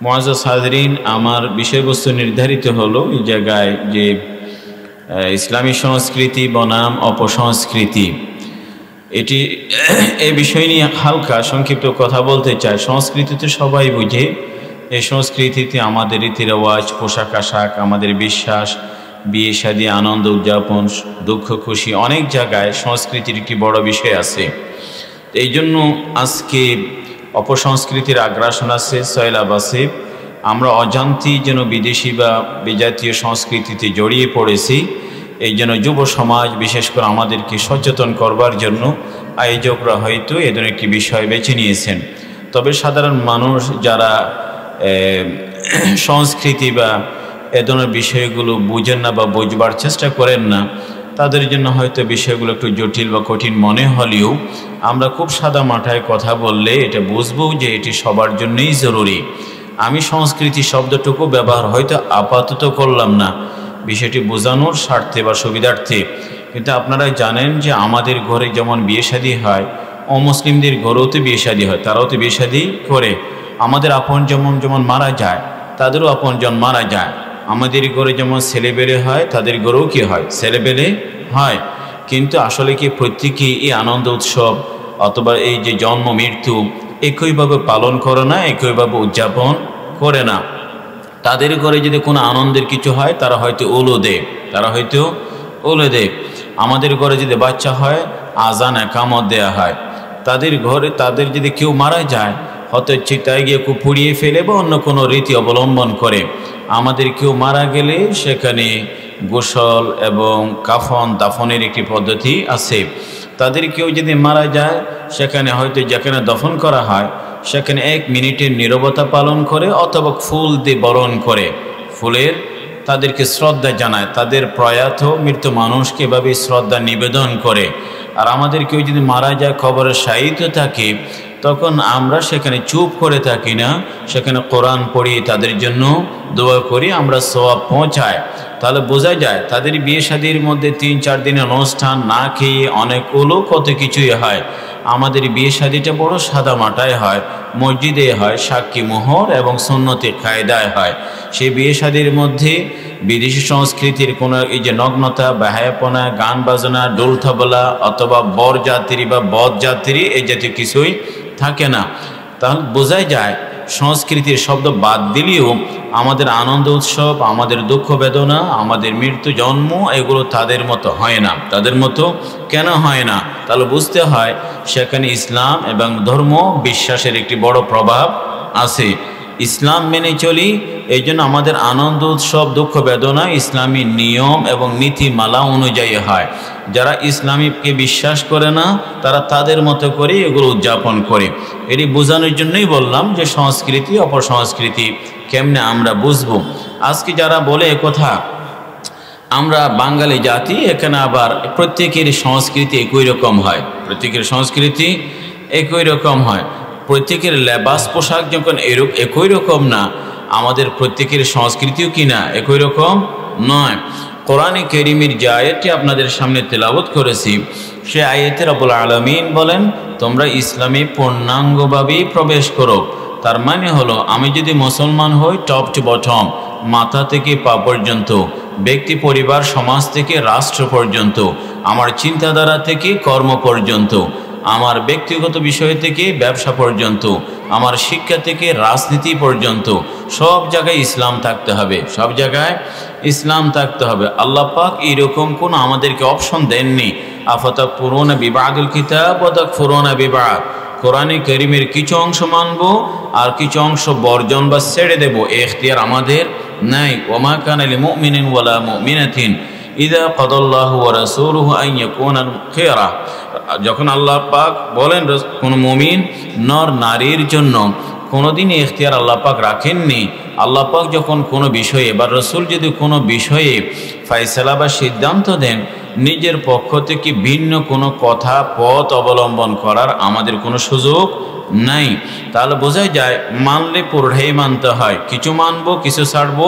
মুআজ্জাজ হাজরিন, আমার বিষয়বস্তু নির্ধারিত হলো এই জায়গায় যে ইসলামী সংস্কৃতি বনাম অপসংস্কৃতি, এটি এই বিষয় নিয়ে হালকা সংক্ষিপ্ত কথা বলতে চাই। সংস্কৃতি তো সবাই বুঝে, এই সংস্কৃতিতে আমাদের রীতি রেওয়াজ, পোশাক আশাক, আমাদের বিশ্বাস, বিয়ে শাদী, আনন্দ উদযাপন, দুঃখ খুশি, অনেক জায়গায় সংস্কৃতির একটি বড় বিষয় আছে। এই জন্য আজকে অপসংস্কৃতির আগ্রাসন আছে, সয়লাব আছে। আমরা অজান্তেই যেন বিদেশি বা বিজাতীয় সংস্কৃতিতে জড়িয়ে পড়েছি। এই জন্য যুব সমাজ, বিশেষ করে আমাদেরকে সচেতন করবার জন্য আয়োজকরা হয়তো এ ধরনের একটি বিষয় বেছে নিয়েছেন। তবে সাধারণ মানুষ যারা সংস্কৃতি বা এ ধরনের বিষয়গুলো বুঝেন না বা বুঝবার চেষ্টা করেন না, তাদের জন্য হয়তো বিষয়গুলো একটু জটিল বা কঠিন মনে হলেও আমরা খুব সাদা মাথায় কথা বললে এটা বুঝবো যে এটি সবার জন্যই জরুরি। আমি সংস্কৃতি শব্দটুকু ব্যবহার হয়তো আপাতত করলাম না, বিষয়টি বোঝানোর স্বার্থে বা সুবিধার্থে। কিন্তু আপনারা জানেন যে আমাদের ঘরে যেমন বিয়ে শাদী হয়, অমুসলিমদের ঘরেও তো বিয়ে শাদী হয়, তারাও তো বিয়ে শাদী করে। আমাদের আপন যেমন মারা যায়, তাদেরও আপনজন মারা যায়। আমাদের ঘরে যেমন ছেলেবেলে হয়, তাদের ঘরেও কি হয়, ছেলেবেলে হয়। কিন্তু আসলে কি প্রত্যেকেই এই আনন্দ উৎসব অথবা এই যে জন্ম মৃত্যু একইভাবে পালন করে না, একইভাবে উদযাপন করে না। তাদের ঘরে যদি কোনো আনন্দের কিছু হয়, তারা হয়তো ওলো দেয়। আমাদের ঘরে যদি বাচ্চা হয়, আজান একামত দেয়া হয়। তাদের ঘরে তাদের যদি কেউ মারা যায়, হয়তো চিতায় গিয়ে পুড়িয়ে ফেলে বা অন্য কোনো রীতি অবলম্বন করে। আমাদের কেউ মারা গেলে সেখানে গোসল এবং কাফন দাফনের একটি পদ্ধতি আছে। তাদের কেউ যদি মারা যায়, সেখানে হয়তো যেখানে দফন করা হয় সেখানে 1 মিনিটের নীরবতা পালন করে অথবা ফুল দিয়ে বরণ করে, ফুলের তাদেরকে শ্রদ্ধা জানায়, তাদের প্রয়াত মৃত্যু মানুষকে এভাবে শ্রদ্ধা নিবেদন করে। আর আমাদের কেউ যদি মারা যায়, কবরে শায়িত থাকে, তখন আমরা সেখানে চুপ করে থাকি না, সেখানে কোরআন পড়ি, তাদের জন্য দোয়া করি, আমরা সওয়াব পৌঁছায়। তাহলে বোঝা যায় তাদের বিয়ে শাদীর মধ্যে 3-4 দিনের অনুষ্ঠান না খেয়ে অনেকগুলো কত কিছুই হয়। আমাদের বিয়ে শাদীটা বড় সাদা মাটায় হয়, মসজিদে হয়, সাক্ষী মোহর এবং সুন্নতে কায়দায় হয়। সেই বিয়ে শাদীর মধ্যে বিদেশি সংস্কৃতির কোনো এই যে নগ্নতা, বেহায়াপনা, গান বাজনা, ডোল তবলা অথবা বরযাত্রী বা বরযাত্রী এই জাতীয় কিছুই থাকে না। তাহলে বোঝাই যায় সংস্কৃতির শব্দ বাদ দিলেও আমাদের আনন্দ উৎসব, আমাদের দুঃখ বেদনা, আমাদের মৃত্যু জন্ম এগুলো তাদের মতো হয় না। তাদের মতো কেন হয় না? তাহলে বুঝতে হয় সেখানে ইসলাম এবং ধর্ম বিশ্বাসের একটি বড় প্রভাব আছে। ইসলাম মেনে চলি, এই জন্য আমাদের আনন্দ উৎসব, দুঃখ বেদনা ইসলামী নিয়ম এবং নীতিমালা অনুযায়ী হয়। যারা ইসলামীকে বিশ্বাস করে না, তারা তাদের মতো করে এগুলো উদযাপন করে। এটি বোঝানোর জন্যই বললাম যে সংস্কৃতি অপসংস্কৃতি কেমনে আমরা বুঝবো। আজকে যারা বলে একথা আমরা বাঙালি জাতি, এখানে আবার প্রত্যেকের সংস্কৃতি একই রকম হয়, প্রত্যেকের সংস্কৃতি একই রকম হয়। প্রত্যেকের লেবাস পোশাক যখন একই রকম না, আমাদের প্রত্যেকের সংস্কৃতিও কি না একই রকম নয়। কোরআনে কারীমের যে আয়াতটি আপনাদের সামনে তেলাওয়াত করেছি, সে আয়াতে রব্বুল আলামিন বলেন, তোমরা ইসলামে পূর্ণাঙ্গভাবেই প্রবেশ করো। তার মানে হলো, আমি যদি মুসলমান হই টপ টু বটম, মাথা থেকে পা পর্যন্ত, ব্যক্তি পরিবার সমাজ থেকে রাষ্ট্র পর্যন্ত, আমার চিন্তাধারা থেকে কর্ম পর্যন্ত, আমার ব্যক্তিগত বিষয় থেকে ব্যবসা পর্যন্ত, আমার শিক্ষা থেকে রাজনীতি পর্যন্ত, সব জায়গায় ইসলাম থাকতে হবে, সব জায়গায় ইসলাম থাকতে হবে। আল্লাহ পাক এইরকম কোনো আমাদেরকে অপশন দেননি। আফাতাকফুরুনা বিবাদিল কিতাব ওয়া তাকফুরুনা বিবাদ। কোরআনে কারীমের কিছু অংশ মানব আর কিছু অংশ বর্জন বা ছেড়ে দেব, এই ইখতিয়ার আমাদের নাই। ওয়া মা কানা লিল মুমিনিন ওয়ালা মুমিনাতিন ইযা কাদাল্লাহু ওয়া রাসূলুহু আন ইয়াকুনা খায়রা। যখন আল্লাহ পাক বলেন কোন মুমিন নর নারীর জন্য কোনোদিনই ইখতিয়ার আল্লাহ পাক রাখেননি। আল্লাহ পাক যখন কোনো বিষয়ে বা রসুল যদি কোনো বিষয়ে ফয়সালা বা সিদ্ধান্ত দেন, নিজের পক্ষ থেকে ভিন্ন কোনো কথা পথ অবলম্বন করার আমাদের কোনো সুযোগ নাই। তাহলে বোঝাই যায় মানলে পুরোটাই মানতে হয়, কিছু মানবো কিছু ছাড়বো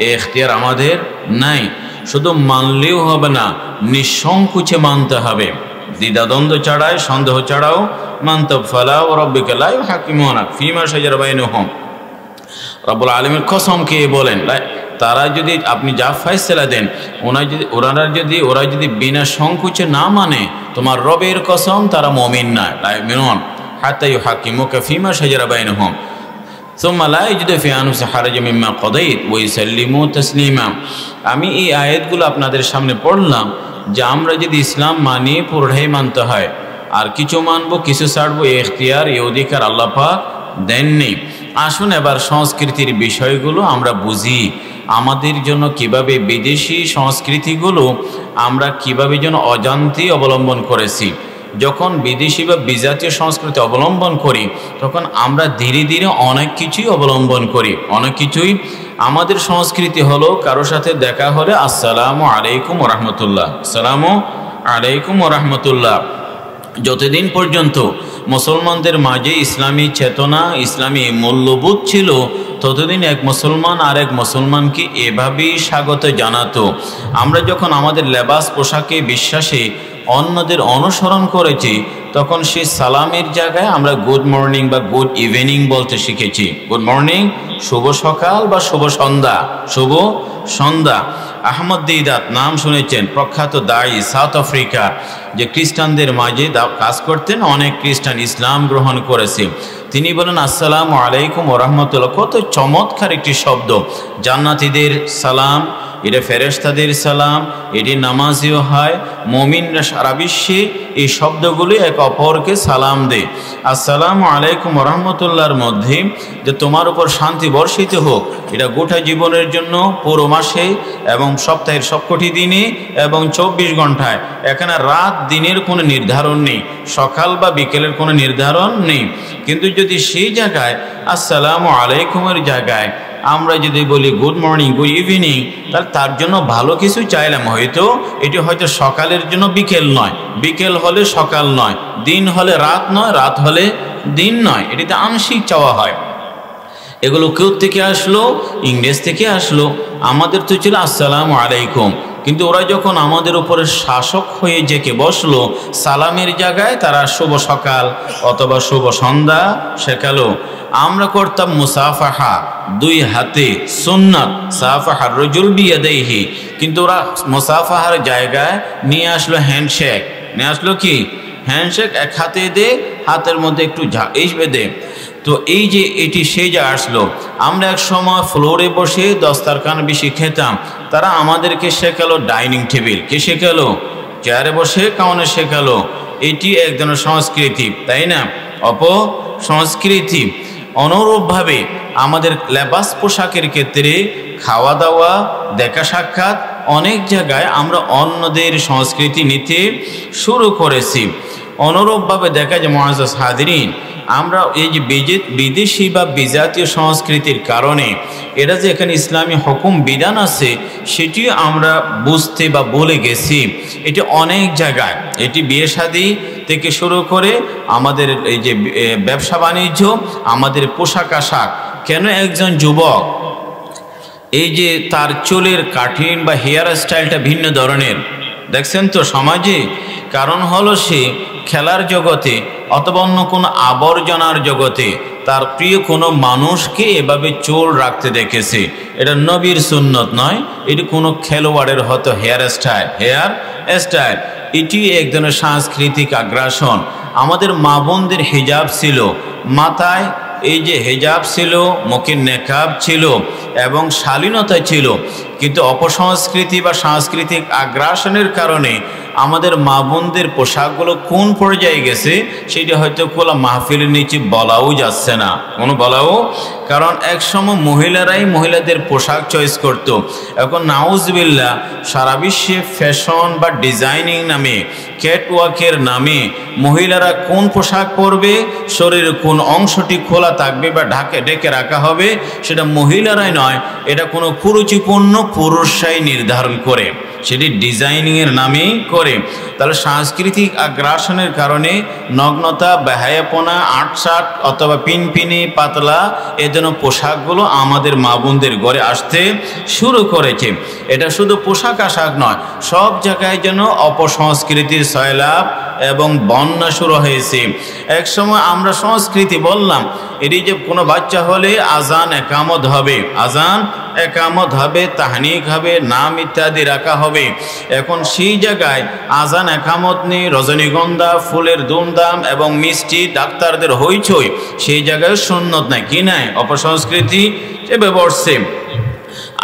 এই ইখতিয়ার আমাদের নাই। শুধু মানলেও হবে না, নিঃসংকোচে মানতে হবে, দ্বিধাদ্বন্দ্ব ছাড়াই, সন্দেহ ছাড়াও মানতে। ফালা ওয়া রাব্বিকা লা ইউহাক্কিমুনা ফীমা শাজারা বাইনাহুম। রব্বুল আলামিন কসম খেয়ে বলেন, তারা যদি আপনি যা ফয়সালা দেন ওরা যদি বিনা সংকোচে না মানে, তোমার রবের কসম তারা মুমিন না। লা ইউমিনুন হাত্তা ইউহাক্কিমুকা ফীমা শাজারা বাইনাহুম সুম্মা লা ইয়াজিদু ফী আনফুসিহিম হারাজাম মিম্মা কাদাইত ওয়া ইউসাল্লিমু তাসলিমা। আমি এই আয়াতগুলো আপনাদের সামনে পড়লাম যে আমরা যদি ইসলাম মানি পুরোটাই মানতে হয়, আর কিছু মানবো কিছু ছাড়বো, এই ইখতিয়ার এই অধিকার আল্লাহ পাক দেননি। আসুন এবার সংস্কৃতির বিষয়গুলো আমরা বুঝি, আমাদের জন্য কিভাবে বিদেশি সংস্কৃতিগুলো আমরা কিভাবে যেন অজান্তে অবলম্বন করেছি। যখন বিদেশি বা বিজাতীয় সংস্কৃতি অবলম্বন করি তখন আমরা ধীরে ধীরে অনেক কিছুই অবলম্বন করি, অনেক কিছুই। আমাদের সংস্কৃতি হলো কারোর সাথে দেখা হলে আসসালামু আলাইকুম ওয়া রাহমাতুল্লাহ, আসসালামু আলাইকুম ওয়া রাহমাতুল্লাহ। যতদিন পর্যন্ত মুসলমানদের মাঝে ইসলামী চেতনা, ইসলামী মূল্যবোধ ছিল, ততদিন এক মুসলমান আর এক মুসলমানকে এভাবেই স্বাগত জানাতো। আমরা যখন আমাদের লেবাস পোশাকে বিশ্বাসে অন্যদের অনুসরণ করেছি, তখন সেই সালামের জায়গায় আমরা গুড মর্নিং বা গুড ইভিনিং বলতে শিখেছি। গুড মর্নিং শুভ সকাল বা শুভ সন্ধ্যা, শুভ সন্ধ্যা। আহমদ দিদাত নাম শুনেছেন, প্রখ্যাত দায়ী সাউথ আফ্রিকার, যে খ্রিস্টানদের মাঝে কাজ করতেন, অনেক খ্রিস্টান ইসলাম গ্রহণ করেছে। তিনি বলেন আসসালামু আলাইকুম ওয়া রাহমাতুল্লাহ। কত চমৎকার একটি শব্দ, জান্নাতীদের সালাম, এটা ফেরেশতাদের সালাম, এটি নামাজিও হয়। মুমিনরা সারা বিশ্বে এই শব্দগুলি এক অপরকে সালাম দেয়। আসসালামু আলাইকুম ওয়া রাহমাতুল্লাহর মধ্যে যে তোমার উপর শান্তি বর্ষিত হোক, এটা গোটা জীবনের জন্য, পুরো মাসে এবং সপ্তাহের সবকটি দিনে এবং 24 ঘন্টায়। এখানে রাত দিনের কোনো নির্ধারণ নেই, সকাল বা বিকেলের কোনো নির্ধারণ নেই। কিন্তু যদি সেই জায়গায় আসসালামু আলাইকুমের জায়গায় আমরা যদি বলি গুড মর্নিং, গুড ইভিনিং, তাহলে তার জন্য ভালো কিছু চাইলাম। এটি হয়তো সকালের জন্য বিকেল নয়, বিকেল হলে সকাল নয়, দিন হলে রাত নয়, রাত হলে দিন নয়, এটিতে আংশিক চাওয়া হয়। এগুলো কেউ থেকে আসলো? ইংরেজ থেকে আসলো। আমাদের তো ছিল আসসালামু আলাইকুম, কিন্তু ওরা যখন আমাদের উপরে শাসক হয়ে জেকে বসলো, সালামের জায়গায় তারা শুভ সকাল অথবা শুভ সন্ধ্যা শেখালো। আমরা করতাম মুসাফাহা, দুই হাতে সুন্নাত, সাফাহার রজুল বিয়াদাইহি, কিন্তু ওরা মুসাফাহার জায়গায় নিয়ে আসলো হ্যান্ডশেক। নিয়ে আসলো কি? হ্যান্ডশেক, এক হাতে দে, হাতের মধ্যে একটু এই বেঁধে। তো এই যে এটি সেই যা আসলো। আমরা এক সময় ফ্লোরে বসে দস্তারখান বেশি খেতাম, তারা আমাদেরকে শেখালো ডাইনিং টেবিল। কে শেখালো? চেয়ারে বসে খাওয়ানো শেখালো। এটি এক ধরনের সংস্কৃতি, তাই না? অপসংস্কৃতি। অনুরূপভাবে আমাদের লেবাস পোশাকের ক্ষেত্রে খাওয়া দাওয়া, দেখা সাক্ষাৎ, অনেক জায়গায় আমরা অন্যদের সংস্কৃতি নিতে শুরু করেছি। অনুরূপভাবে দেখা যায় মুআজ্জাজ হাজিরিন, আমরা এই যে বিদেশি বা বিজাতীয় সংস্কৃতির কারণে এটা যে এখানে ইসলামী হুকুম বিধান আছে সেটি আমরা বুঝতে বা বলে গেছি। এটি অনেক জায়গায়, এটি বিয়ে শাদী থেকে শুরু করে আমাদের এই যে ব্যবসা বাণিজ্য, আমাদের পোশাক আশাক। কেন একজন যুবক এই যে তার চুলের কাটিং বা হেয়ার স্টাইলটা ভিন্ন ধরনের দেখছেন তো সমাজে? কারণ হলো সে খেলার জগতে অথবা অন্য কোনো আবর্জনার জগতে তার প্রিয় কোনো মানুষকে এভাবে চুল রাখতে দেখেছে। এটা নবীর সুন্নত নয়, এটি কোনো খেলোয়াড়ের হয়তো হেয়ার স্টাইল। এটি এক ধরনের সাংস্কৃতিক আগ্রাসন। আমাদের মা বোনদের হিজাব ছিল, মাথায় এই যে হিজাব ছিল, মুখে নেকাব ছিল এবং শালীনতা ছিল। কিন্তু অপসংস্কৃতি বা সাংস্কৃতিক আগ্রাসনের কারণে আমাদের মা বোনদের পোশাকগুলো কোন পর্যায়ে গেছে সেটা হয়তো কোলা মাহফিলের নিচে বলাও যাচ্ছে না, কোনো বলাও। কারণ একসময় মহিলারাই মহিলাদের পোশাক চয়েস করত। এখন নাউজুবিল্লাহ সারা বিশ্বে ফ্যাশন বা ডিজাইনিং নামে, ক্যাটওয়াকের নামে মহিলারা কোন পোশাক পরবে, শরীরের কোন অংশটি খোলা থাকবে বা ঢেকে রাখা হবে, সেটা মহিলারাই নয়, এটা কোনো কুরুচিপূর্ণ পুরুষরাই নির্ধারণ করে, সেটি ডিজাইনিংয়ের নামেই করে। তাহলে সাংস্কৃতিক আগ্রাসনের কারণে নগ্নতা, বেহায়াপনা, আটসাট অথবা পিনপিনি, পাতলা এ ধরনের পোশাকগুলো আমাদের মা বোনদের ঘরে আসতে শুরু করেছে। এটা শুধু পোশাক আশাক নয়, সব জায়গায় যেন অপসংস্কৃতির সয়লাভ এবং বন্যা শুরু হয়েছে। এক সময় আমরা সংস্কৃতি বললাম, এটি যে কোনো বাচ্চা হলে আজান একামত হবে, আজান একামত হবে, তাহনিক হবে, নাম ইত্যাদি রাখা হবে। এখন সেই জায়গায় আজান একামত নেই, রজনীগন্ধা ফুলের দুমদাম এবং মিষ্টি ডাক্তারদের হইচই, সেই জায়গায় সুন্নত নাই, কি নাই, অপসংস্কৃতি চেপে বসছে।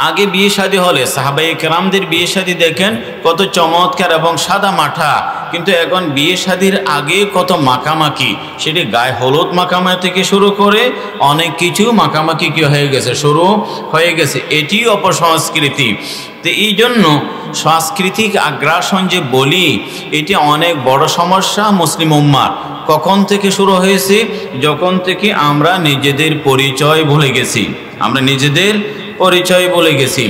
আগে বিয়ে শাদী হলে সাহাবায়ে কেরামদের বিয়ে শাদী দেখেন কত চমৎকার এবং সাদা মাঠা, কিন্তু এখন বিয়ে শাদীর আগে কত মাখামাখি, সেটি গায়ে হলুদ মাখামাখি থেকে শুরু করে অনেক কিছু মাখামাখি কি হয়ে গেছে, শুরু হয়ে গেছে। এটি অপসংস্কৃতি। তো এই জন্য সাংস্কৃতিক আগ্রাসন যে বলি, এটি অনেক বড় সমস্যা মুসলিম উম্মার। কখন থেকে শুরু হয়েছে? যখন থেকে আমরা নিজেদের পরিচয় ভুলে গেছি, আমরা নিজেদের পরিচয় বলে গেছি।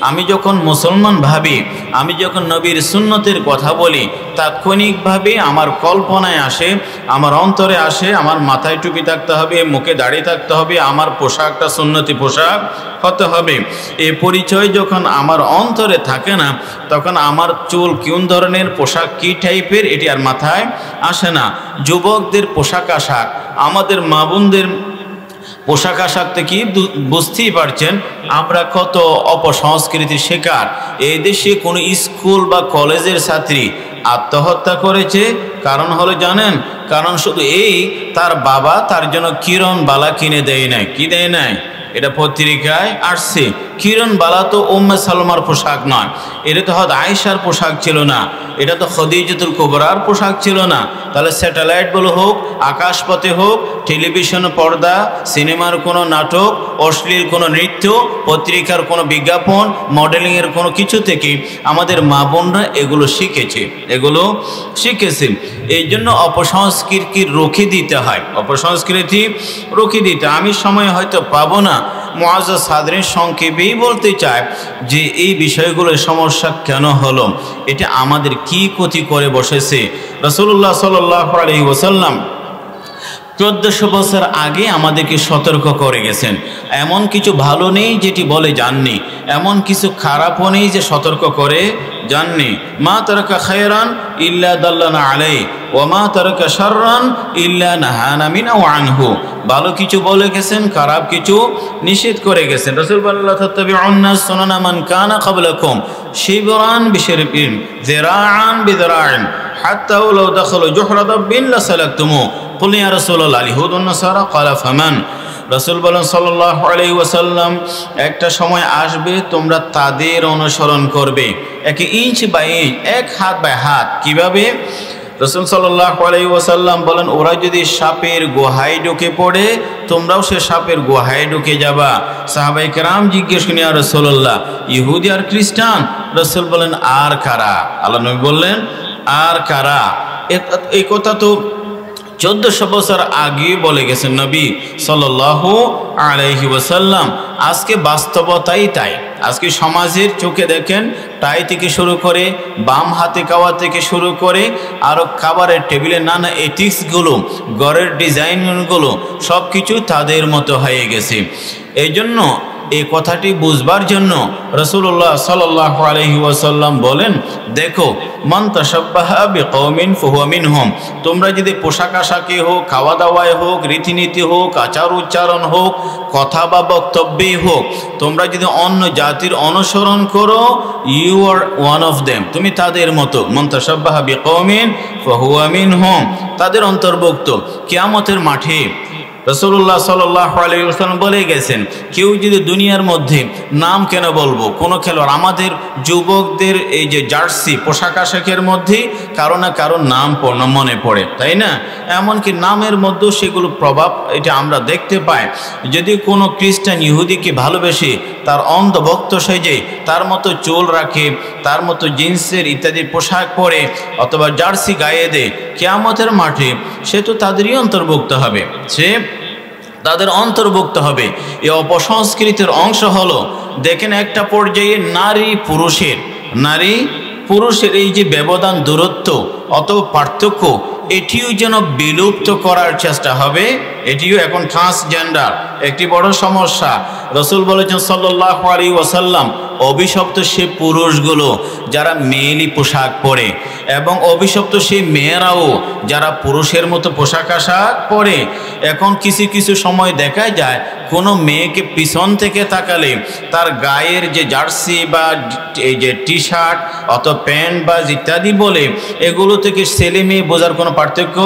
আমি যখন মুসলমান ভাবি, আমি যখন নবীর সুন্নতের কথা বলি, তাৎক্ষণিকভাবে আমার কল্পনায় আসে, আমার অন্তরে আসে, আমার মাথায় টুপি থাকতে হবে, মুখে দাড়ি থাকতে হবে, আমার পোশাকটা সুন্নতি পোশাক হতে হবে। এই পরিচয় যখন আমার অন্তরে থাকে না, তখন আমার চুল কোন ধরনের, পোশাক কী টাইপের, এটি আর মাথায় আসে না। যুবকদের পোশাক আশাক, আমাদের মা বোনদের পোশাক আশাক থেকে বুঝতেই পারছেন আমরা কত অপসংস্কৃতির শিকার। এই দেশে কোনো স্কুল বা কলেজের ছাত্রী আত্মহত্যা করেছে, কারণ হলো জানেন? কারণ শুধু এই, তার বাবা তার জন্য কিরণ বালা কিনে দেয় নাই। কি দেয় নাই? এটা পত্রিকায় আসছে। কিরণ বালা তো উম্মে সালমার পোশাক নয়, এটা তো হয়তো আয়েশার পোশাক ছিল না, এটা তো খদিজাতুল কুবরার পোশাক ছিল না। তাহলে স্যাটেলাইট বলে হোক, আকাশপথে হোক, টেলিভিশন পর্দা, সিনেমার কোনো নাটক, অশ্লীল কোনো নৃত্য, পত্রিকার কোনো বিজ্ঞাপন, মডেলিংয়ের কোনো কিছু থেকে আমাদের মা বোনরা এগুলো শিখেছে, এগুলো শিখেছে। এই জন্য অপসংস্কৃতি রুখে দিতে হয়, অপসংস্কৃতি রুখে দিতে। আমি সময় হয়তো পাবো না, মুআজ্জাজ হাজরিন সংক্ষেপেই বলতে চায় যে এই বিষয়গুলোর সমস্যা কেন হলো, এটা আমাদের কি ক্ষতি করে বসেছে। রাসূলুল্লাহ সাল্লাল্লাহু আলাইহি ওয়াসাল্লাম 1400 বছর আগে আমাদেরকে সতর্ক করে গেছেন। এমন কিছু ভালো নেই যেটি বলে যাননি, এমন কিছু খারাপও নেই যে সতর্ক করে যাননি। মা তারাকা খায়রান ইল্লা দাল্লানা আলাইহি ওয়া মা তারাকা শাররান ইল্লা নাহানা মিনহু আনহু। ভালো কিছু বলে গেছেন, খারাপ কিছু নিষেধ করে গেছেন। রাসূল বললেন তাত্তাবিউন্না সুনানা মান কানা ক্বাবলাকুম শিবরান বিশিরবিন যিরাআন বিযরা'in হাত্তা লাউ দাখালু জুহরা দাব্বিন লাসালাকতুমু। কুল ইয়া রাসূলুল্লাহ আল-ইয়াহুদুন নাসারা ক্বালা ফামান। রাসূল বলেন সাল্লাল্লাহু আলাইহি ওয়াসাল্লাম, একটা সময় আসবে তোমরা তাদের অনুসরণ করবে, এক ইঞ্চ বাই ইঞ্চ, এক হাত বাই হাত। কিভাবে? রাসূল সাল্লাল্লাহু আলাইহি ওয়াসাল্লাম বলেন, ওরা যদি সাপের গুহায় ঢুকে পড়ে, তোমরাও সে সাপের গুহায় ঢুকে যাবা। সাহাবায়ে কেরাম জিজ্ঞেস করেন, ইয়া রাসূলুল্লাহ, ইহুদি আর খ্রিস্টান? রাসূল বলেন, আর কারা? আল্লাহ নবী বললেন, আর কারা? এই কথা তো 1400 বছর আগে বলে গেছেন নবী সাল্লাল্লাহু আলাইহি ওয়াসাল্লাম। আজকে বাস্তবতাই তাই। আজকে সমাজের চোখে দেখেন, টাই থেকে শুরু করে, বাম হাতে খাওয়া থেকে শুরু করে, আরও খাবারের টেবিলের নানা এথিক্সগুলো, ঘরের ডিজাইনগুলো সব কিছু তাদের মতো হয়ে গেছে। এই জন্য এই কথাটি বুঝবার জন্য রাসূলুল্লাহ সাল্লাল্লাহু আলাইহি ওয়াসাল্লাম বলেন, দেখো, মান তাশাব্বাহা বিকওমিন ফাহুয়া মিনহুম। তোমরা যদি পোশাক আশাকে হোক, খাওয়া দাওয়ায় হোক, রীতিনীতি হোক, আচার উচ্চারণ হোক, কথা বা বক্তব্যেই হোক, তোমরা যদি অন্য জাতির অনুসরণ করো, you are one of them, তুমি তাদের মতো। মান তাশাব্বাহা বিকওমিন ফাহুয়া মিনহুম, তাদের অন্তর্ভুক্ত। কিয়ামতের মাঠে রাসূলুল্লাহ সাল্লাল্লাহু আলাইহি ওয়াসাল্লাম বলে গেছেন, কেউ যদি দুনিয়ার মধ্যে, নাম কেন বলবো, কোনো খেলোয়াড়, আমাদের যুবকদের এই যে জার্সি পোশাক আশাকের মধ্যে কারো না কারো নাম মনে পড়ে, তাই না? এমনকি নামের মধ্যেও সেগুলো প্রভাব, এটা আমরা দেখতে পাই। যদি কোনো খ্রিস্টান ইহুদিকে ভালোবেসে তার অন্ধভক্ত সেজে তার মতো চুল রাখে, তার মতো জিন্সের ইত্যাদি পোশাক পরে অথবা জার্সি গায়ে দেয়, কিয়ামতের মাঠে সে তো তাদেরই অন্তর্ভুক্ত হবে, সে তাদের অন্তর্ভুক্ত হবে। এই অপসংস্কৃতির অংশ হলো, দেখেন একটা পর্যায়ে নারী পুরুষের এই যে ব্যবধান, দূরত্ব, অত পার্থক্য, এটিও যেন বিলুপ্ত করার চেষ্টা হবে। এটিও এখন ট্রান্সজেন্ডার একটি বড় সমস্যা। রাসূল বলেছেন সাল্লাল্লাহু আলাইহি ওয়াসাল্লাম, অভিশপ্ত সে পুরুষগুলো যারা মেয়েলি পোশাক পরে। এবং অভিশপ্ত সেই মেয়েরাও যারা পুরুষের মতো পোশাক আশাক পরে। এখন কিছু কিছু সময় দেখা যায় কোনো মেয়েকে পিছন থেকে তাকালে তার গায়ের যে জার্সি বা এই যে টি শার্ট অথবা প্যান্ট বা ইত্যাদি বলে, এগুলো থেকে ছেলে মেয়ে বোঝার কোনো পার্থক্য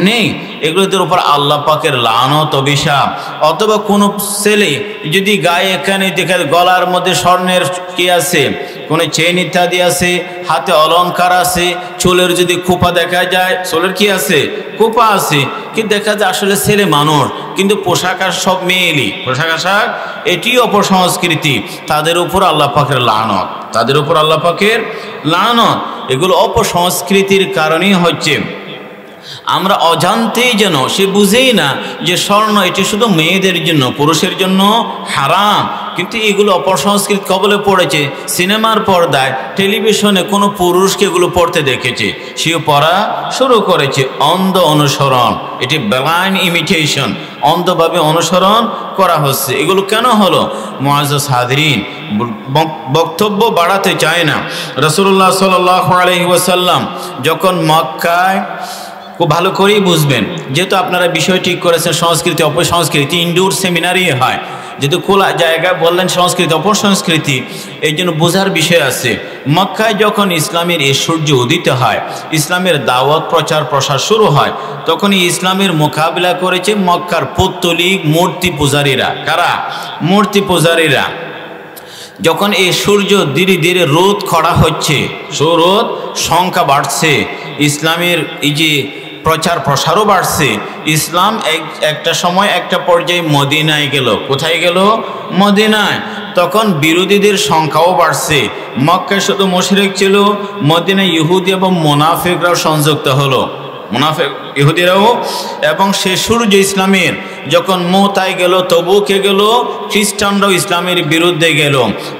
নেই। এগুলোদের উপর আল্লাহ পাকের লানত অভিশাপ। অথবা কোনো ছেলে যদি গায়ে এখানে দেখে গলার মধ্যে স্বর্ণের কি আছে, কোনো চেন ইত্যাদি আছে, হাতে অলংকার আছে, চুলের যদি খোপা দেখা যায়, চুলের কি আছে, খোপা আছে, কিন্তু দেখা যায় আসলে ছেলে মানুষ, কিন্তু পোশাক আর সব মেয়েলি পোশাক আশাক, এটি অপসংস্কৃতি। তাদের উপর আল্লাহ পাকের লানত, তাদের উপর আল্লাহ পাকের লানত। এগুলো অপসংস্কৃতির কারণেই হচ্ছে। আমরা অজান্তেই যেন সে বুঝেই না যে স্বর্ণ এটি শুধু মেয়েদের জন্য, পুরুষের জন্য হারাম, কিন্তু এগুলো অপসংস্কৃতি কবলে পড়েছে। সিনেমার পর্দায়, টেলিভিশনে কোনো পুরুষকে এগুলো পড়তে দেখেছে, সেও পড়া শুরু করেছে। অন্ধ অনুসরণ, এটি ব্লাইন্ড ইমিটেশন, অন্ধভাবে অনুসরণ করা হচ্ছে। এগুলো কেন হলো? মুআজ্জাজ হাজরিন, বক্তব্য বাড়াতে চায় না। রাসূলুল্লাহ সাল্লাল্লাহু আলাইহি ওয়াসাল্লাম যখন মক্কায়, খুব ভালো করেই বুঝবেন, যেহেতু আপনারা বিষয় ঠিক করেছেন সংস্কৃতি অপসংস্কৃতি ইনডোর সেমিনারই হয়, যেহেতু খোলা জায়গায় বললেন সংস্কৃতি অপসংস্কৃতি, এই জন্য বোঝার বিষয় আছে। মক্কায় যখন ইসলামের এই সূর্য উদিত হয়, ইসলামের দাওয়াত প্রচার প্রসার শুরু হয়, তখনই ইসলামের মোকাবিলা করেছে মক্কার পৌত্তলিক মূর্তি পূজারীরা। কারা? মূর্তি পূজারীরা। যখন এই সূর্য ধীরে ধীরে রোদ খরা হচ্ছে, রোদ সংখ্যা বাড়ছে, ইসলামের এই যে প্রচার প্রসারও বাড়ছে, ইসলাম একটা সময় একটা পর্যায়ে মদিনায় গেল। কোথায় গেল? মদিনায়। তখন বিরোধীদের সংখ্যাও বাড়ছে। মক্কায় শুধু মুশরিক ছিল, মদিনায় ইহুদি এবং মুনাফিকরাও সংযুক্ত হলো, মুনাফিক ইহুদিরাও। এবং সে সূর্য ইসলামের যখন মুতায় গেল, তবুকে গেল, খ্রিস্টানরাও ইসলামের বিরুদ্ধে গেল।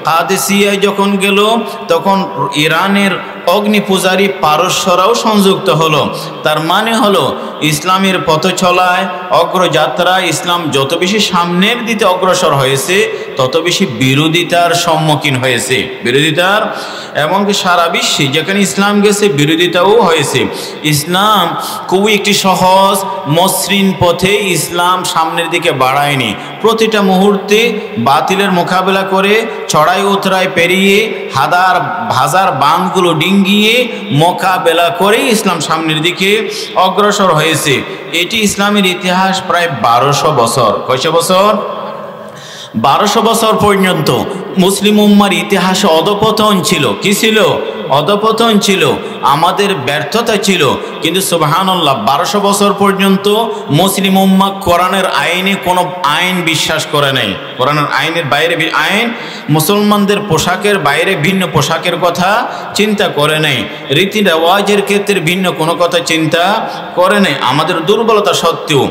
কাদেসিয়ায় যখন গেল, তখন ইরানের অগ্নি পূজারী পারস্যরাও সংযুক্ত হলো। তার মানে হলো ইসলামের পথ চলায়, অগ্রযাত্রা, ইসলাম যত বেশি সামনের দিকে অগ্রসর হয়েছে, তত বেশি বিরোধিতার সম্মুখীন হয়েছে, বিরোধিতার। এমনকি সারা বিশ্বে যেখানে ইসলাম গেছে, বিরোধিতাও হয়েছে। ইসলাম খুবই একটি সহজ মসৃণ পথে ইসলাম সামনের দিকে বাড়ায়নি। প্রতিটা মুহূর্তে বাতিলের মোকাবেলা করে, চড়াই উতরাই পেরিয়ে, হাজার বাঁধগুলো ডিঙ্গিয়ে মোকাবেলা করে ইসলাম সামনের দিকে অগ্রসর হয়েছে। এটি ইসলামের ইতিহাস প্রায় 1200 বছর। কয়শো বছর? 1200 বছর পর্যন্ত মুসলিম উম্মার ইতিহাসে অধপতন ছিল। কি ছিল? অধপতন ছিল, আমাদের ব্যর্থতা ছিল। কিন্তু সুবহানাল্লাহ, 1200 বছর পর্যন্ত মুসলিম উম্মাহ কোরআনের আইনে কোনো আইন বিশ্বাস করে নাই। কোরআনের আইনের বাইরে আইন, মুসলমানদের পোশাকের বাইরে ভিন্ন পোশাকের কথা চিন্তা করে নাই, রীতি রেওয়াজের ক্ষেত্রে ভিন্ন কোনো কথা চিন্তা করে নাই। আমাদের দুর্বলতা সত্ত্বেও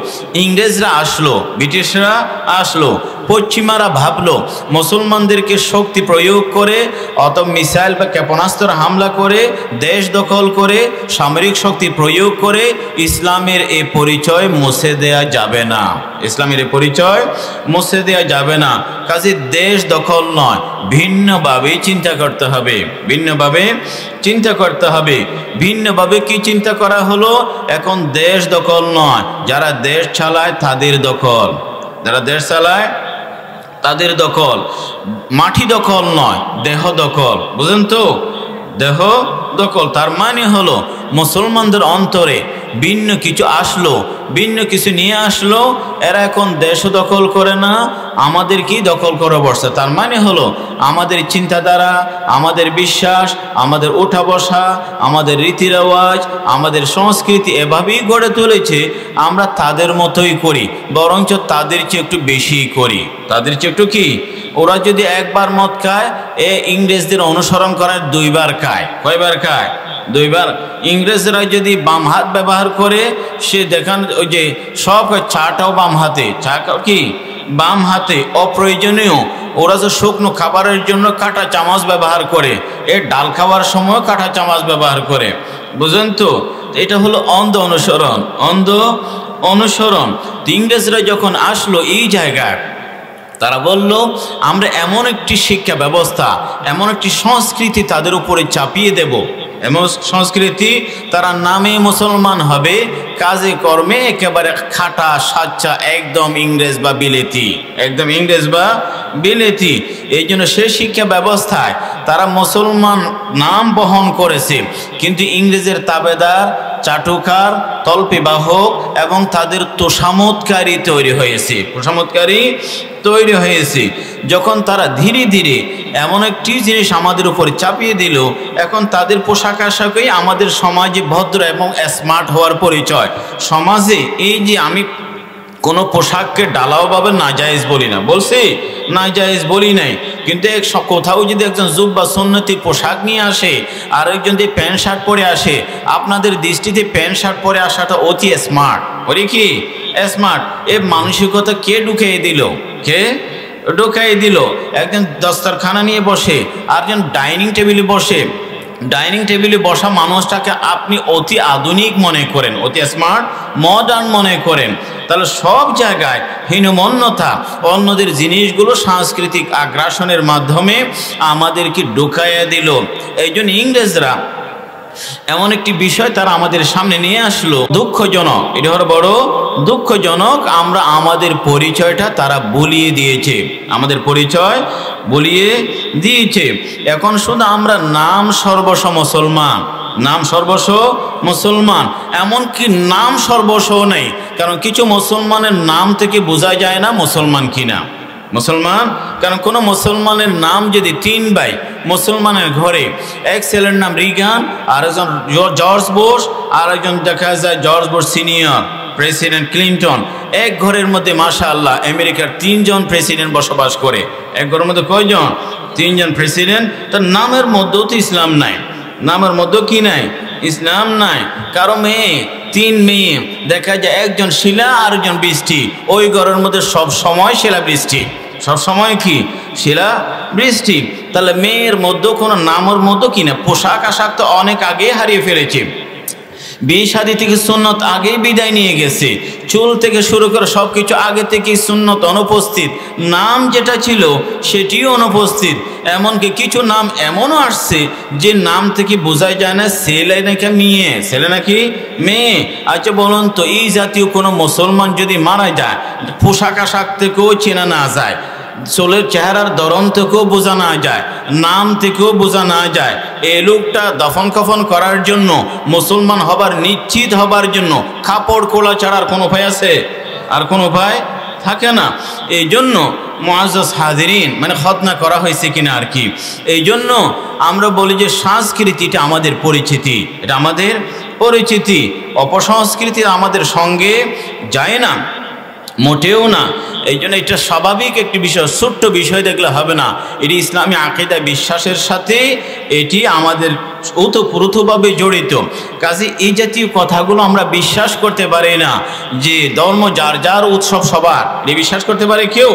ইংরেজরা আসলো, ব্রিটিশরা আসলো, পশ্চিমারা ভাবলো মুসলমানদেরকে শক্তি প্রয়োগ করে, অথবা মিসাইল বা ক্ষেপণাস্ত্র হামলা করে, দেশ দখল করে, সামরিক শক্তি প্রয়োগ করে ইসলামের এই পরিচয় মুছে দেয়া যাবে না। ইসলামের এই পরিচয় মুছে দেয়া যাবে না। কাজে দেশ দখল নয়, ভিন্নভাবে চিন্তা করতে হবে, ভিন্নভাবে চিন্তা করতে হবে। ভিন্নভাবে কি চিন্তা করা হলো? এখন দেশ দখল নয়, যারা দেশ চালায় তাদের দখল, যারা দেশ চালায় তাদের দখল। মাটি দখল নয়, দেহ দখল। বুঝেন তো? দেহ দখল। তার মানে হলো মুসলমানদের অন্তরে ভিন্ন কিছু আসলো, ভিন্ন কিছু নিয়ে আসলো, এরা এখন দেশ দখল করে না, আমাদের কি দখল করে বসছে। তার মানে হলো আমাদের চিন্তাধারা, আমাদের বিশ্বাস, আমাদের ওঠা বসা, আমাদের রীতি রেওয়াজ, আমাদের সংস্কৃতি এভাবেই গড়ে তুলেছে, আমরা তাদের মতোই করি, বরঞ্চ তাদের চেয়ে একটু বেশি করি। তাদের চেয়ে একটু কি, ওরা যদি একবার মদ খায়, ইংরেজদের অনুসরণ করে 2 বার খায়। কয়বার খায়? 2 বার। ইংরেজরা যদি বাম হাত ব্যবহার করে, সে দেখান ওই যে সব চাটাও বাম হাতে, চা কি বাম হাতে। অপ্রয়োজনীয় ওরা যে শুকনো খাবারের জন্য কাঁটা চামচ ব্যবহার করে, ডাল খাওয়ার সময় কাঁটা চামচ ব্যবহার করে। বুঝলেন তো? এটা হলো অন্ধ অনুসরণ, অন্ধ অনুসরণ। ইংরেজরা যখন আসলো এই জায়গায়, তারা বলল আমরা এমন একটি শিক্ষা ব্যবস্থা, এমন একটি সংস্কৃতি তাদের উপরে চাপিয়ে দেব, এমন সংস্কৃতি, তারা নামে মুসলমান হবে, কাজে কর্মে একেবারে খাটা সাচ্চা, একদম ইংরেজ বা বিলেতি, একদম ইংরেজ বা বিলেতি। এই জন্য সে শিক্ষা ব্যবস্থায় তারা মুসলমান নাম বহন করেছে, কিন্তু ইংরেজের তাবেদার, চাটুকার, তল্পিবাহক এবং তাদের তোষামতকারী তৈরি হয়েছে, তোষামতকারী তৈরি হয়েছে। যখন তারা ধীরে ধীরে এমন একটি জিনিস আমাদের উপর চাপিয়ে দিল, এখন তাদের পোশাক আশাকই আমাদের সমাজে ভদ্র এবং স্মার্ট হওয়ার পরিচয়। সমাজে এই যে আমি কোনো পোশাককে ডালাওভাবে নাজায়েজ বলি না, বলছি নাজায়েজ বলি নাই, কিন্তু কোথাও যদি একজন জুব্বা সুন্নতি পোশাক নিয়ে আসে আর একজন যদি প্যান্ট শার্ট পরে আসে, আপনাদের দৃষ্টিতে প্যান্ট শার্ট পরে আসাটা অতি স্মার্ট, বলি কি স্মার্ট। এ মানসিকতা কে ঢুকিয়ে দিল? কে ঢুকিয়ে দিল? একজন দস্তরখানা নিয়ে বসে আর একজন ডাইনিং টেবিলে বসে, ডাইনিং টেবিলে বসা মানুষটাকে আপনি অতি আধুনিক মনে করেন, অতি স্মার্ট মডার্ন মনে করেন, তাহলে সব জায়গায় হীনমন্যতা, অন্যদের জিনিসগুলো সাংস্কৃতিক আগ্রাসনের মাধ্যমে আমাদেরকে ঢুকাইয়া দিল। এই জন্য ইংরেজরা এমন একটি বিষয় তারা আমাদের সামনে নিয়ে আসলো, দুঃখজনক, এটা হলো বড় দুঃখজনক। আমরা আমাদের পরিচয়টা তারা বলিয়ে দিয়েছে, আমাদের পরিচয় বলিয়ে দিয়েছে। এখন শুধু আমরা নাম সর্বস্ব মুসলমান, নাম সর্বস্ব মুসলমান, এমনকি নাম সর্বস্ব নেই, কারণ কিছু মুসলমানের নাম থেকে বোঝা যায় না মুসলমান কিনা মুসলমান। কারণ কোনো মুসলমানের নাম যদি তিন ভাই মুসলমানের ঘরে, এক ছেলের নাম রিগান, আর একজন জর্জ বুশ, আর একজন দেখা যায় George Bush senior, president Clinton, এক ঘরের মধ্যে মাশাআল্লাহ আমেরিকার 3 জন প্রেসিডেন্ট বসবাস করে। এক ঘরের মধ্যে কয়জন? 3 জন প্রেসিডেন্ট। তার নামের মধ্যেও তো ইসলাম নাই, নামের মধ্যেও কি নাই? ইসলাম নাই। কারো মেয়ে, 3 মেয়ে, দেখা যায় একজন শিলা আর একজন বৃষ্টি, ওই ঘরের মধ্যে সব সময় শিলা বৃষ্টি, সব সময় কি শিলা বৃষ্টি। তাহলে মেয়ের মধ্যে কোনো নামের মধ্যে কি না, পোশাক আশাক তো অনেক আগে হারিয়ে ফেলেছে, বিয়ে শাদী থেকে সুন্নত আগেই বিদায় নিয়ে গেছে, চুল থেকে শুরু করে সব কিছু আগে থেকেই সুন্নত অনুপস্থিত, নাম যেটা ছিল সেটিও অনুপস্থিত। এমনকি কিছু নাম এমনও আসছে যে নাম থেকে বোঝাই যায় না ছেলে নাকি মেয়ে, ছেলে নাকি মেয়ে। আচ্ছা বলুন তো, এই জাতীয় কোনো মুসলমান যদি মারা যায়, পোশাক আশাক থেকেও চেনা না যায়, চুলের চেহারার ধরন থেকেও বোঝা না যায়, নাম থেকেও বোঝা না যায়, এই লোকটা দফন কফন করার জন্য, মুসলমান হবার নিশ্চিত হবার জন্য কাপড় খোলা ছাড়া আর কোনো উপায় আছে? আর কোনো উপায় থাকে না। এই জন্য মুআজ্জাজ হাজিরিন, মানে খতনা করা হয়েছে কিনা আর কি, এই জন্য আমরা বলি যে সংস্কৃতিটা আমাদের পরিচিতি, এটা আমাদের পরিচিতি। অপসংস্কৃতি আমাদের সঙ্গে যায় না, মোটেও না। এই জন্য এটা স্বাভাবিক একটি বিষয়, ছোট্ট বিষয় দেখলে হবে না, এটি ইসলামী আকীদা বিশ্বাসের সাথে এটি আমাদের ওতপ্রোতভাবে জড়িত। কাজে এই জাতীয় কথাগুলো আমরা বিশ্বাস করতে পারি না যে ধর্ম যার যার, উৎসব সবার, এটি বিশ্বাস করতে পারে কেউ?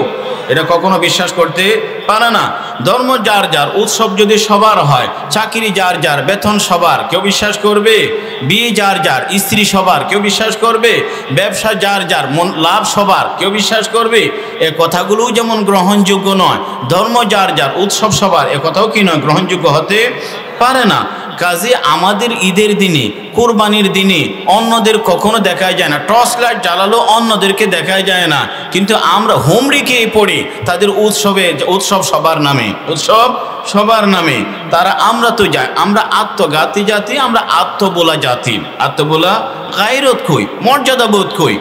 এটা কখনো বিশ্বাস করতে পারে না। ধর্ম যার যার, উৎসব যদি সবার হয়, চাকরি যার যার, বেতন সবার, কেউ বিশ্বাস করবে? বিয়ে যার যার, স্ত্রী সবার, কেউ বিশ্বাস করবে? ব্যবসা যার যার, লাভ সবার, কেউ বিশ্বাস করবে? এ কথাগুলোও যেমন গ্রহণযোগ্য নয়, ধর্ম যার যার, উৎসব সবার, এ কথাও কি নয়, গ্রহণযোগ্য হতে পারে না। কাজে আমাদের ঈদের দিনে, কোরবানির দিনে অন্যদের কখনো দেখা যায় না, টর্চ লাইট জ্বালালো অন্যদেরকে দেখা যায় না, কিন্তু আমরা হুমড়িকে পড়ি তাদের উৎসব সবার নামে, উৎসব সবার নামে। তারা, আমরা তো যাই, আমরা আত্মঘাতী জাতি, আমরা আত্মবোলা জাতি, আত্মবোলা গায়রত কই, মর্যাদা বোধ কই।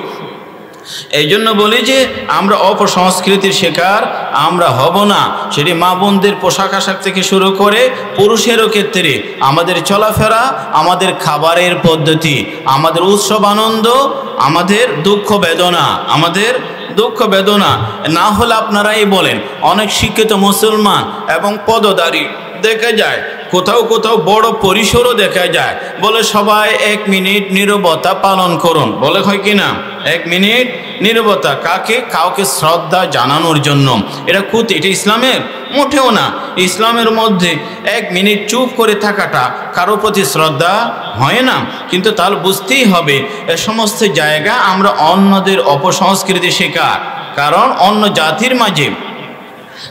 এই জন্য বলি যে আমরা অপসংস্কৃতির শিকার আমরা হব না। সেটি মা বোনদের পোশাক আশাক থেকে শুরু করে পুরুষেরও ক্ষেত্রে, আমাদের চলাফেরা, আমাদের খাবারের পদ্ধতি, আমাদের উৎসব আনন্দ, আমাদের দুঃখ বেদনা, আমাদের দুঃখ বেদনা না হলে আপনারাই বলেন, অনেক শিক্ষিত মুসলমান এবং পদধারী দেখা যায়, কোথাও কোথাও বড় পরিসরও দেখা যায়, বলে সবাই 1 মিনিট নীরবতা পালন করুন, বলে হয় কি না? 1 মিনিট নীরবতা, কাকে? কাউকে শ্রদ্ধা জানানোর জন্য। এটা এটা ইসলামের মোটেও না। ইসলামের মধ্যে 1 মিনিট চুপ করে থাকাটা কারো প্রতি শ্রদ্ধা হয় না। কিন্তু তাহলে বুঝতেই হবে, এ সমস্ত জায়গা আমরা অন্যদের অপসংস্কৃতি শিকার। কারণ অন্য জাতির মাঝে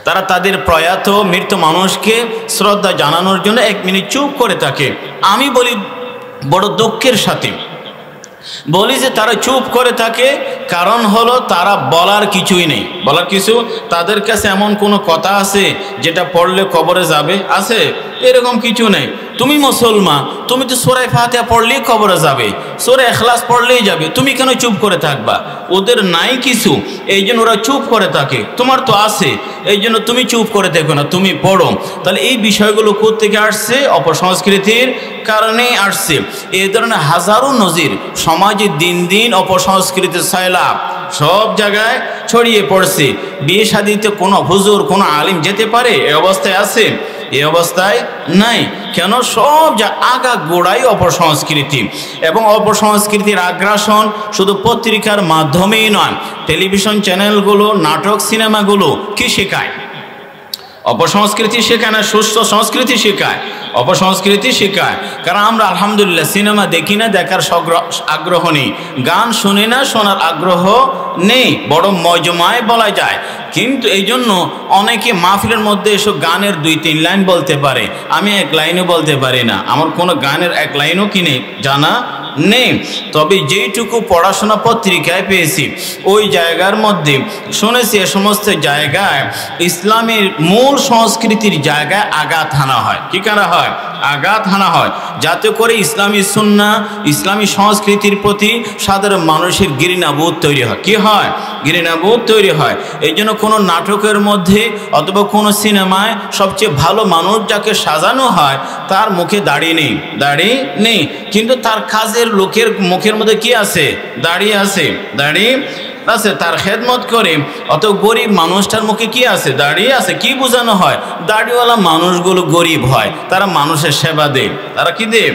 তারা তাদের প্রয়াত মৃত মানুষকে শ্রদ্ধা জানানোর জন্য 1 মিনিট চুপ করে থাকে। আমি বলি বড় দুঃখের সাথে বলি যে তারা চুপ করে থাকে, কারণ হলো তারা বলার কিছুই নেই। বলার কিছু, তাদের কাছে এমন কোনো কথা আছে যেটা পড়লে কবরে যাবে? আছে? এরকম কিছু নেই। তুমি মুসলমান, তুমি তো সূরা ফাতিহা পড়লেই কবরে যাবে, সূরা ইখলাস পড়লেই যাবে, তুমি কেন চুপ করে থাকবা? ওদের নাই কিছু, এই জন্য ওরা চুপ করে থাকে। তোমার তো আছে, এই জন্য তুমি চুপ করে দেখো না, তুমি পড়ো। তাহলে এই বিষয়গুলো কোত্থেকে আসছে? অপসংস্কৃতির কারণেই আসছে। এই ধরনের হাজারো নজির সমাজে দিন দিন অপসংস্কৃতির সয়লাব সব জায়গায় ছড়িয়ে পড়ছে। বিয়ে শাদিতে কোনো হুজুর, কোনো আলিম যেতে পারে? এই অবস্থায় আছে? এই অবস্থায় নাই। কেন? সব যা আগা গোড়াই অপসংস্কৃতি। এবং অপসংস্কৃতির আগ্রাসন শুধু পত্রিকার মাধ্যমেই নয়, টেলিভিশন চ্যানেলগুলো, নাটক, সিনেমাগুলো কি শেখায়? অপসংস্কৃতি শেখায় না সুস্থ সংস্কৃতি শেখায়? অপসংস্কৃতি শেখায়। কারণ আমরা আলহামদুলিল্লাহ সিনেমা দেখি না, দেখার আগ্রহ নেই, গান শুনি না, শোনার আগ্রহ নেই, বড় মজমায় বলা যায়। কিন্তু এই জন্য অনেকে মাহফিলের মধ্যে এসব গানের 2-3 লাইন বলতে পারে, আমি 1 লাইনও বলতে পারি না, আমার কোনো গানের 1 লাইনও কিনে জানা নেই। তবে যেইটুকু পড়াশোনা পত্রিকায় পেয়েছি, ওই জায়গার মধ্যে শুনেছি এ সমস্ত জায়গায় ইসলামের মূল সংস্কৃতির জায়গায় আঘাত হানা হয়। কি করা হয়? আঘাত হানা হয়, যাতে করে ইসলামী সুন্নাহ, ইসলামী সংস্কৃতির প্রতি সাধারণ মানুষের ঘৃণাবোধ তৈরি হয়। কি হয়? ঘৃণাবোধ তৈরি হয়। এই জন্য কোনো নাটকের মধ্যে অথবা কোনো সিনেমায় সবচেয়ে ভালো মানুষ যাকে সাজানো হয়, তার মুখে দাড়ি নেই, দাড়ি নেই, কিন্তু তার কাজের লোকের মুখের মধ্যে কি আছে? দাড়ি আছে, দাড়ি আছে, তার খেদমত করে। অত গরিব মানুষটার মুখে কি আছে? দাঁড়িয়ে আছে। কি বোঝানো হয়? দাড়িওয়ালা মানুষগুলো গরিব হয়, তারা মানুষের সেবা দেয়। তারা কি দেয়?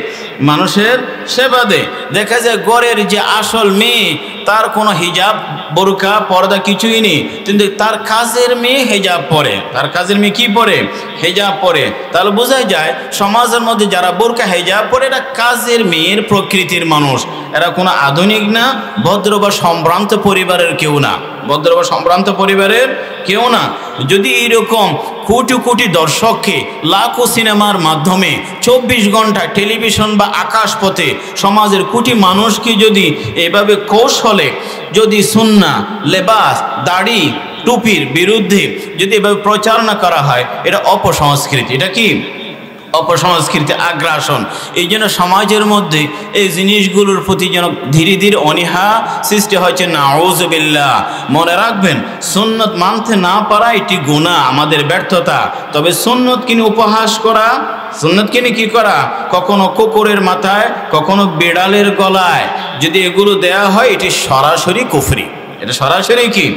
মানুষের সেবা দেয়। দেখা যায় গড়ের যে আসল মেয়ে, তার কোনো হিজাব, বোরকা, পর্দা কিছুই নেই, কিন্তু তার কাজের মেয়ে হিজাব পরে। তার কাজের মেয়ে কি পরে? হিজাব পরে। তাহলে বোঝা যায় সমাজের মধ্যে যারা বোরকা হিজাব পরে, এরা কাজের মেয়ের প্রকৃতির মানুষ, এরা কোনো আধুনিক না, ভদ্র বা সম্ভ্রান্ত পরিবারের কেউ না, ভদ্র বা সম্ভ্রান্ত পরিবারের কেউ না। যদি এইরকম কোটি কোটি দর্শককে লাখো সিনেমার মাধ্যমে 24 ঘন্টা টেলিভিশন বা আকাশপথে সমাজের কোটি মানুষকে যদি এভাবে কৌশলে যদি সুন্নাহ, লেবাস, দাড়ি, টুপির বিরুদ্ধে যদি এভাবে প্রচারণা করা হয়, এটা অপসংস্কৃতি। এটা কি? অপসংস্কৃতি, আগ্রাসন। এই জন্য সমাজের মধ্যে এই জিনিসগুলোর প্রতি যেন ধীরে ধীরে অনীহা সৃষ্টি হয়েছে। নাউযুবিল্লাহ। মনে রাখবেন, সুন্নত মানতে না পারা এটি গুনাহ, আমাদের ব্যর্থতা। তবে সুন্নতকে নিয়ে উপহাস করা, সুন্নতকে নিয়ে কি করা, কখনো কুকুরের মাথায়, কখনো বিড়ালের গলায় যদি এগুলো দেয়া হয়, এটি সরাসরি কুফরি। এটা সরাসরি কি?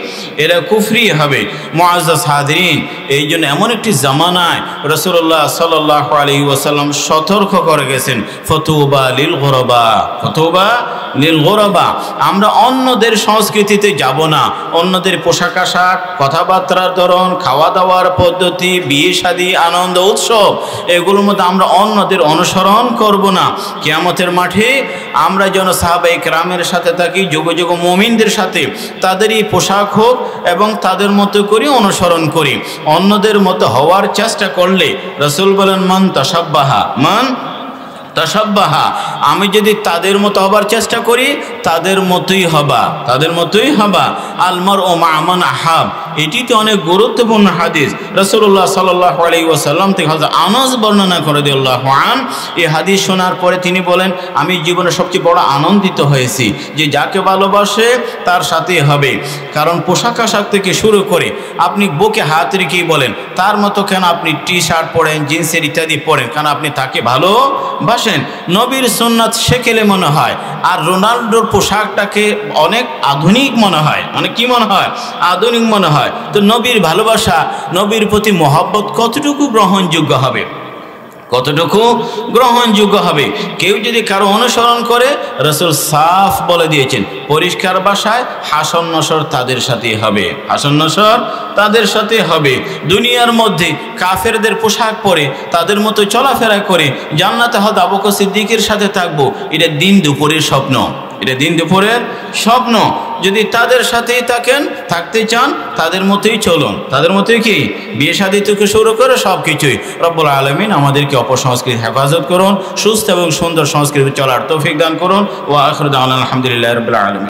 এটা কুফরি হবে। মুআজ্জাজ হাজিরিন, এই জন্য এমন একটি জামানায় রাসূলুল্লাহ সাল্লাল্লাহু আলাইহি ওয়াসাল্লাম সতর্ক করে গেছেন, ফতুবা লিল গুরাবা, ফতুবা লিল গুরাবা। আমরা অন্যদের সংস্কৃতিতে যাব না, অন্যদের পোশাক আশাক, কথাবার্তার ধরন, খাওয়া দাওয়ার পদ্ধতি, বিয়ে শাদী, আনন্দ উৎসব, এগুলোর মধ্যে আমরা অন্যদের অনুসরণ করব না। কিয়ামতের মাঠে আমরা যেন সাহাবায়ে কেরামের সাথে থাকি, যুগ যুগ মুমিনদের সাথে, তাদেরই পোশাক হোক এবং তাদের মতো করে অনুসরণ করি। অন্যদের মতো হওয়ার চেষ্টা করলে রাসূল বলেন, মান তাশাব্বাহা, মান তাশাব্বাহা, আমি যদি তাদের মতো হবার চেষ্টা করি, তাদের মতোই হবা, তাদের মতোই হবা। আলমার ও মামান আহাব, এটি তো অনেক গুরুত্বপূর্ণ হাদিস। রাসূলুল্লাহ সাল্লাল্লাহু আলাইহি ওয়াসাল্লাম থেকে হযরত আনাস বর্ণনা করে রাদিয়াল্লাহু আন, এই হাদিস শোনার পরে তিনি বলেন, আমি জীবনে সবচেয়ে বড় আনন্দিত হয়েছি যে যাকে ভালোবাসে তার সাথেই হবে। কারণ পোশাক আশাক থেকে শুরু করে আপনি বুকে হাত রেখেই বলেন, তার মতো কেন আপনি টি শার্ট পরেন, জিন্সের ইত্যাদি পরেন, কারণ আপনি তাকে ভালোবাসেন। নবীর সুন্নাত শেখেলে মনে হয়, আর রোনাল্ডোর পোশাকটাকে অনেক আধুনিক মনে হয়, অনেক কি মনে হয়? আধুনিক মনে হয়। তো নবীর ভালোবাসা, নবীর প্রতি মহব্বত কতটুকু গ্রহণযোগ্য হবে? কতটুকু গ্রহণযোগ্য হবে? কেউ যদি কারো অনুসরণ করে, রাসূল সাফ বলে দিয়েছেন পরিষ্কার ভাষায়, হাসন নসর তাদের সাথেই হবে, হাসন নসর তাদের সাথে হবে। দুনিয়ার মধ্যে কাফেরদের পোশাক পরে তাদের মতো চলাফেরা করে জান্নাতে হয়তো আবু বকর সিদ্দিকের সাথে থাকবো, এটা দিন দুপুরের স্বপ্ন, এটা দিন দুপুরের স্বপ্ন। যদি তাদের সাথেই থাকতে চান তাদের মতোই চলুন, তাদের মতোই কি বিয়ে শাদী থেকে শুরু করে সব কিছুই। রব্বুল আলামিন আমাদেরকে অপসংস্কৃতি হেফাজত করুন, সুস্থ এবং সুন্দর সংস্কৃতি চলার তৌফিক দান করুন। ওয়া আখিরু দাওয়ানা আলহামদুলিল্লাহি রাব্বিল আলামিন।